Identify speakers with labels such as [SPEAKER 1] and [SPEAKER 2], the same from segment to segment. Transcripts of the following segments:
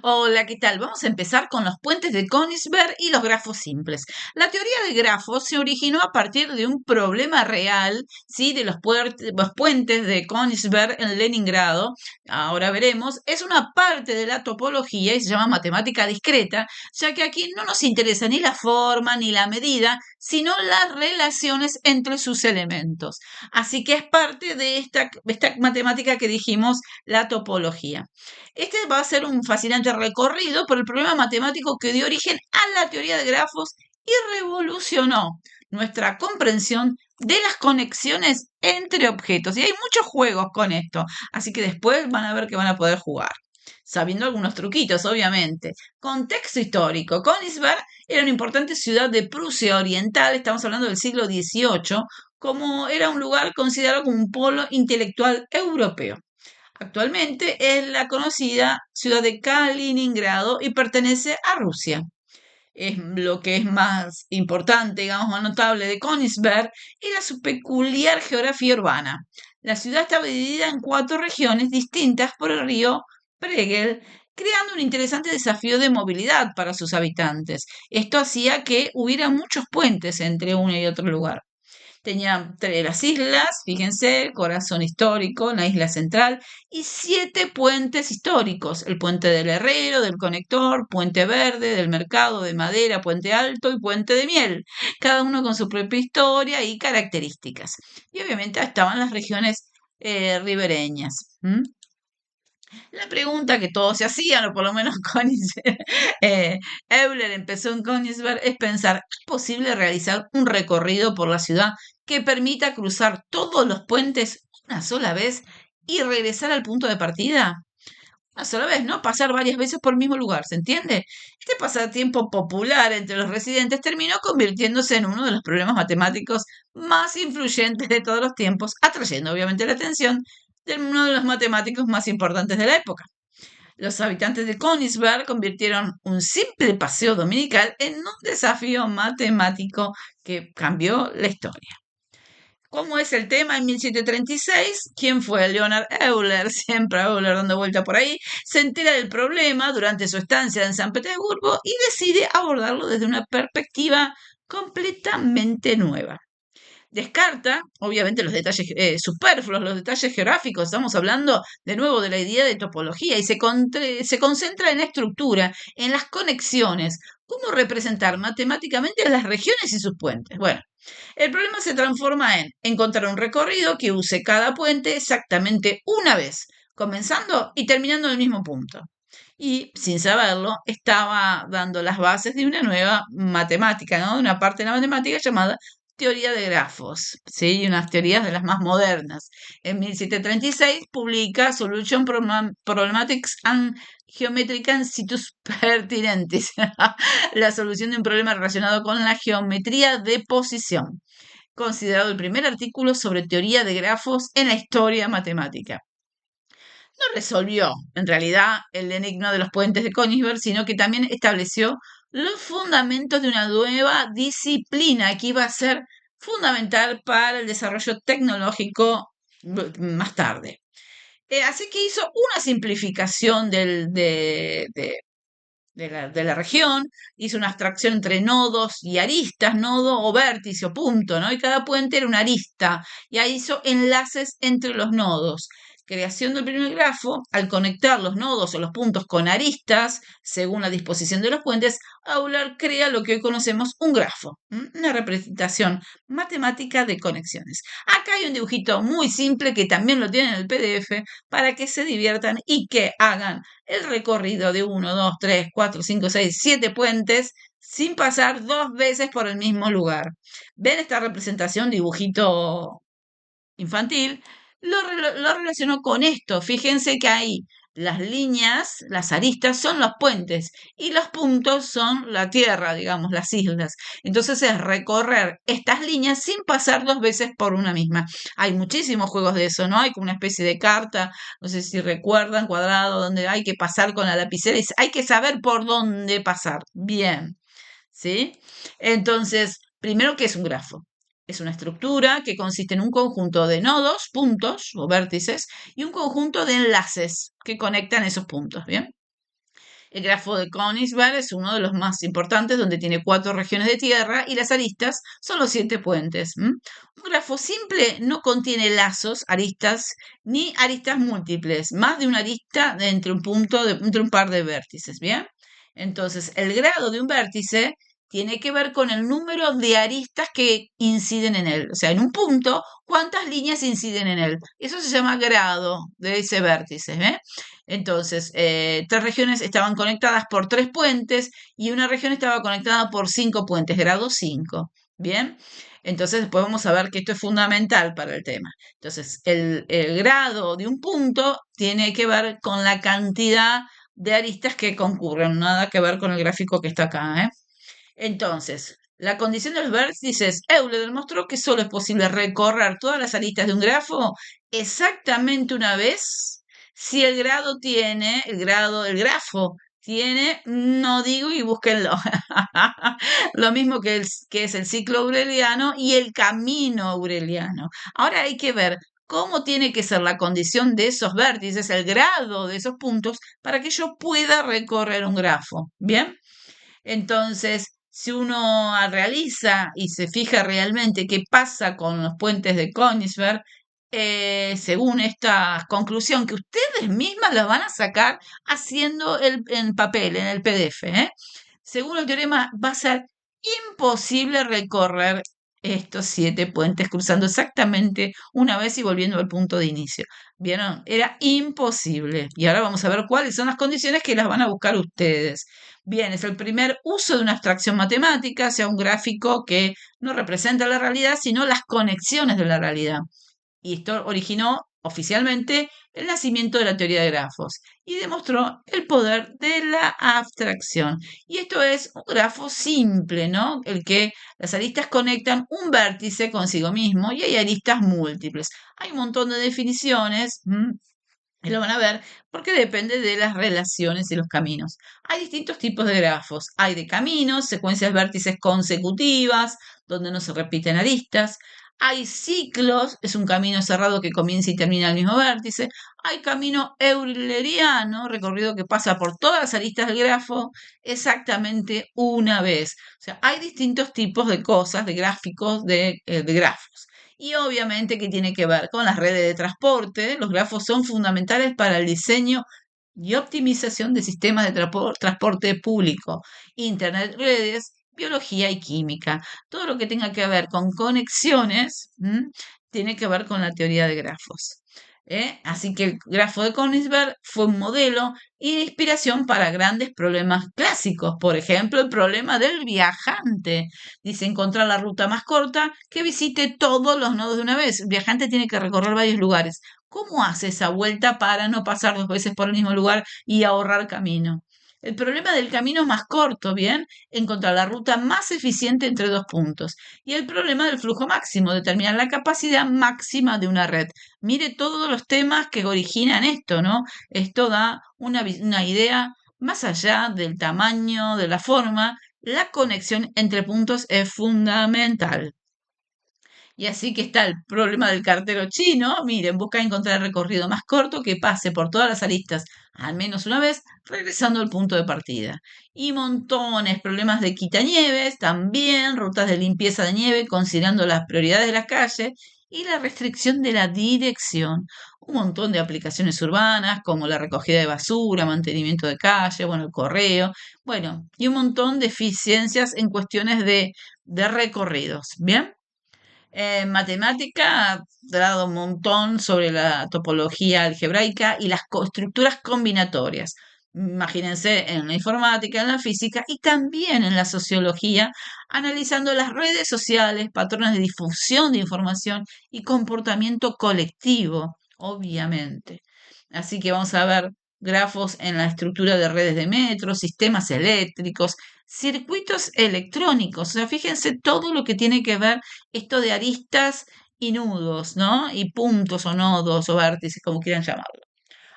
[SPEAKER 1] Hola, ¿qué tal? Vamos a empezar con los puentes de Königsberg y los grafos simples. La teoría de grafos se originó a partir de un problema real, ¿sí? De los puentes de Königsberg en Leningrado. Ahora veremos, es una parte de la topología y se llama matemática discreta, ya que aquí no nos interesa ni la forma ni la medida, sino las relaciones entre sus elementos. Así que es parte de esta matemática que dijimos, la topología. Este va a ser un fascinante recorrido por el problema matemático que dio origen a la teoría de grafos y revolucionó nuestra comprensión de las conexiones entre objetos. Y hay muchos juegos con esto, así que después van a ver que van a poder jugar, sabiendo algunos truquitos, obviamente. Contexto histórico. Königsberg era una importante ciudad de Prusia Oriental, estamos hablando del siglo XVIII, como era un lugar considerado como un polo intelectual europeo. Actualmente es la conocida ciudad de Kaliningrado y pertenece a Rusia. Es lo que es más importante, digamos, más notable de Königsberg era su peculiar geografía urbana. La ciudad estaba dividida en 4 regiones distintas por el río Pregel, creando un interesante desafío de movilidad para sus habitantes. Esto hacía que hubiera muchos puentes entre uno y otro lugar. Tenía las islas, fíjense, corazón histórico, la isla central, y 7 puentes históricos. El puente del Herrero, del Conector, puente verde, del Mercado, de Madera, puente alto y puente de Miel. Cada uno con su propia historia y características. Y obviamente estaban las regiones ribereñas. La pregunta que todos se hacían, o por lo menos Euler empezó en Königsberg, es pensar, ¿es posible realizar un recorrido por la ciudad que permita cruzar todos los puentes una sola vez y regresar al punto de partida? Una sola vez, ¿no? Pasar varias veces por el mismo lugar, ¿se entiende? Este pasatiempo popular entre los residentes terminó convirtiéndose en uno de los problemas matemáticos más influyentes de todos los tiempos, atrayendo obviamente la atención de uno de los matemáticos más importantes de la época. Los habitantes de Königsberg convirtieron un simple paseo dominical en un desafío matemático que cambió la historia. ¿Cómo es el tema en 1736? ¿Quién fue? Leonard Euler, siempre Euler dando vuelta por ahí, se entera del problema durante su estancia en San Petersburgo y decide abordarlo desde una perspectiva completamente nueva. Descarta, obviamente, los detalles superfluos, los detalles geográficos. Estamos hablando de nuevo de la idea de topología y se concentra en la estructura, en las conexiones, cómo representar matemáticamente las regiones y sus puentes. Bueno, el problema se transforma en encontrar un recorrido que use cada puente exactamente una vez, comenzando y terminando en el mismo punto. Y sin saberlo, estaba dando las bases de una nueva matemática, ¿no? De una parte de la matemática llamada teoría de grafos, ¿sí? Y unas teorías de las más modernas. En 1736 publica Solution Problematics and Geometrical Situs Pertinentis, la solución de un problema relacionado con la geometría de posición, considerado el primer artículo sobre teoría de grafos en la historia matemática. No resolvió, en realidad, el enigma de los puentes de Königsberg, sino que también estableció los fundamentos de una nueva disciplina que iba a ser fundamental para el desarrollo tecnológico más tarde. Así que hizo una simplificación de la región, hizo una abstracción entre nodos y aristas, nodo o vértice o punto, ¿no? Y cada puente era una arista, y ahí hizo enlaces entre los nodos. Creación del primer grafo, al conectar los nodos o los puntos con aristas, según la disposición de los puentes, Euler crea lo que hoy conocemos un grafo, una representación matemática de conexiones. Acá hay un dibujito muy simple que también lo tienen en el PDF para que se diviertan y que hagan el recorrido de 1, 2, 3, 4, 5, 6, 7 puentes sin pasar 2 veces por el mismo lugar. ¿Ven esta representación, dibujito infantil? Lo relacionó con esto. Fíjense que ahí las líneas, las aristas son los puentes y los puntos son la tierra, digamos, las islas. Entonces es recorrer estas líneas sin pasar 2 veces por una misma. Hay muchísimos juegos de eso, ¿no? Hay como una especie de carta, no sé si recuerdan, cuadrado, donde hay que pasar con la lapicera y hay que saber por dónde pasar. Bien, ¿sí? Entonces, primero, ¿qué es un grafo? Es una estructura que consiste en un conjunto de nodos, puntos o vértices, y un conjunto de enlaces que conectan esos puntos, ¿bien? El grafo de Königsberg es uno de los más importantes, donde tiene 4 regiones de tierra y las aristas son los 7 puentes. Un grafo simple no contiene lazos, aristas, ni aristas múltiples, más de una arista entre un par de vértices, ¿bien? Entonces, el grado de un vértice tiene que ver con el número de aristas que inciden en él. O sea, en un punto, ¿cuántas líneas inciden en él? Eso se llama grado de ese vértice, ¿eh? Entonces, 3 regiones estaban conectadas por 3 puentes y una región estaba conectada por 5 puentes, grado 5. Bien, entonces después vamos a ver que esto es fundamental para el tema. Entonces, el grado de un punto tiene que ver con la cantidad de aristas que concurren, nada que ver con el gráfico que está acá, ¿eh? Entonces, la condición de los vértices, Euler demostró que solo es posible recorrer todas las aristas de un grafo exactamente una vez si el grafo tiene, no digo y búsquenlo, lo mismo que es el ciclo aureliano y el camino aureliano. Ahora hay que ver cómo tiene que ser la condición de esos vértices, el grado de esos puntos, para que yo pueda recorrer un grafo. ¿Bien? Entonces, si uno realiza y se fija realmente qué pasa con los puentes de Königsberg, según esta conclusión que ustedes mismas la van a sacar haciendo en papel, en el PDF, ¿eh? Según el teorema, va a ser imposible recorrer estos 7 puentes cruzando exactamente una vez y volviendo al punto de inicio. ¿Vieron? Era imposible. Y ahora vamos a ver cuáles son las condiciones que las van a buscar ustedes. Bien, es el primer uso de una abstracción matemática, sea un gráfico que no representa la realidad, sino las conexiones de la realidad. Y esto originó oficialmente el nacimiento de la teoría de grafos y demostró el poder de la abstracción. Y esto es un grafo simple, ¿no? El que las aristas conectan un vértice consigo mismo y hay aristas múltiples. Hay un montón de definiciones. Y lo van a ver porque depende de las relaciones y los caminos. Hay distintos tipos de grafos. Hay de caminos, secuencias de vértices consecutivas, donde no se repiten aristas. Hay ciclos, es un camino cerrado que comienza y termina el mismo vértice. Hay camino euleriano, recorrido que pasa por todas las aristas del grafo exactamente una vez. O sea, hay distintos tipos de cosas, de gráficos, de grafos. Y obviamente que tiene que ver con las redes de transporte. Los grafos son fundamentales para el diseño y optimización de sistemas de transporte público, Internet, redes, biología y química. Todo lo que tenga que ver con conexiones tiene que ver con la teoría de grafos. Así que el grafo de Königsberg fue un modelo y de inspiración para grandes problemas clásicos. Por ejemplo, el problema del viajante. Dice encontrar la ruta más corta que visite todos los nodos de una vez. El viajante tiene que recorrer varios lugares. ¿Cómo hace esa vuelta para no pasar 2 veces por el mismo lugar y ahorrar camino? El problema del camino más corto, ¿bien? Encontrar la ruta más eficiente entre 2 puntos. Y el problema del flujo máximo, determinar la capacidad máxima de una red. Mire todos los temas que originan esto, ¿no? Esto da una idea más allá del tamaño, de la forma, la conexión entre puntos es fundamental. Y así que está el problema del cartero chino. Miren, busca encontrar el recorrido más corto que pase por todas las aristas al menos una vez, regresando al punto de partida. Y montones, problemas de quitanieves, también rutas de limpieza de nieve, considerando las prioridades de las calles y la restricción de la dirección. Un montón de aplicaciones urbanas, como la recogida de basura, mantenimiento de calle, bueno, el correo, bueno, y un montón de eficiencias en cuestiones de recorridos. ¿Bien? En matemática ha dado un montón sobre la topología algebraica y las estructuras combinatorias. Imagínense en la informática, en la física y también en la sociología, analizando las redes sociales, patrones de difusión de información y comportamiento colectivo, obviamente. Así que vamos a ver grafos en la estructura de redes de metro, sistemas eléctricos, circuitos electrónicos. O sea, fíjense todo lo que tiene que ver esto de aristas y nudos, ¿no? Y puntos o nodos o vértices, como quieran llamarlo.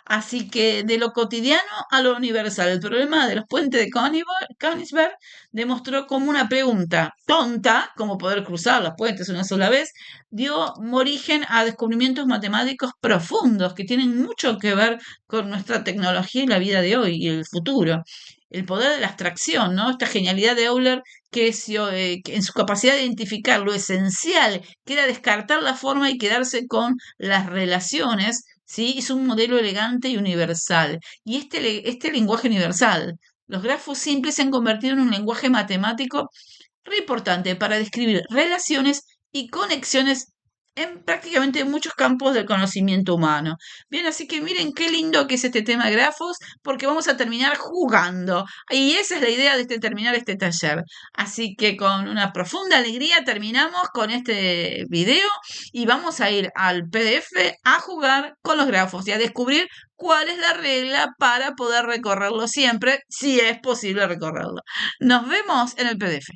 [SPEAKER 1] Así que de lo cotidiano a lo universal, el problema de los puentes de Königsberg demostró cómo una pregunta tonta, como poder cruzar los puentes una sola vez, dio origen a descubrimientos matemáticos profundos que tienen mucho que ver con nuestra tecnología y la vida de hoy y el futuro. El poder de la abstracción, ¿no? Esta genialidad de Euler que en su capacidad de identificar lo esencial, que era descartar la forma y quedarse con las relaciones, ¿sí? Hizo un modelo elegante y universal. Y este lenguaje universal, los grafos simples se han convertido en un lenguaje matemático re importante para describir relaciones y conexiones en prácticamente muchos campos del conocimiento humano. Bien, así que miren qué lindo que es este tema de grafos, porque vamos a terminar jugando. Y esa es la idea de terminar este taller. Así que con una profunda alegría terminamos con este video y vamos a ir al PDF a jugar con los grafos y a descubrir cuál es la regla para poder recorrerlo siempre, si es posible recorrerlo. Nos vemos en el PDF.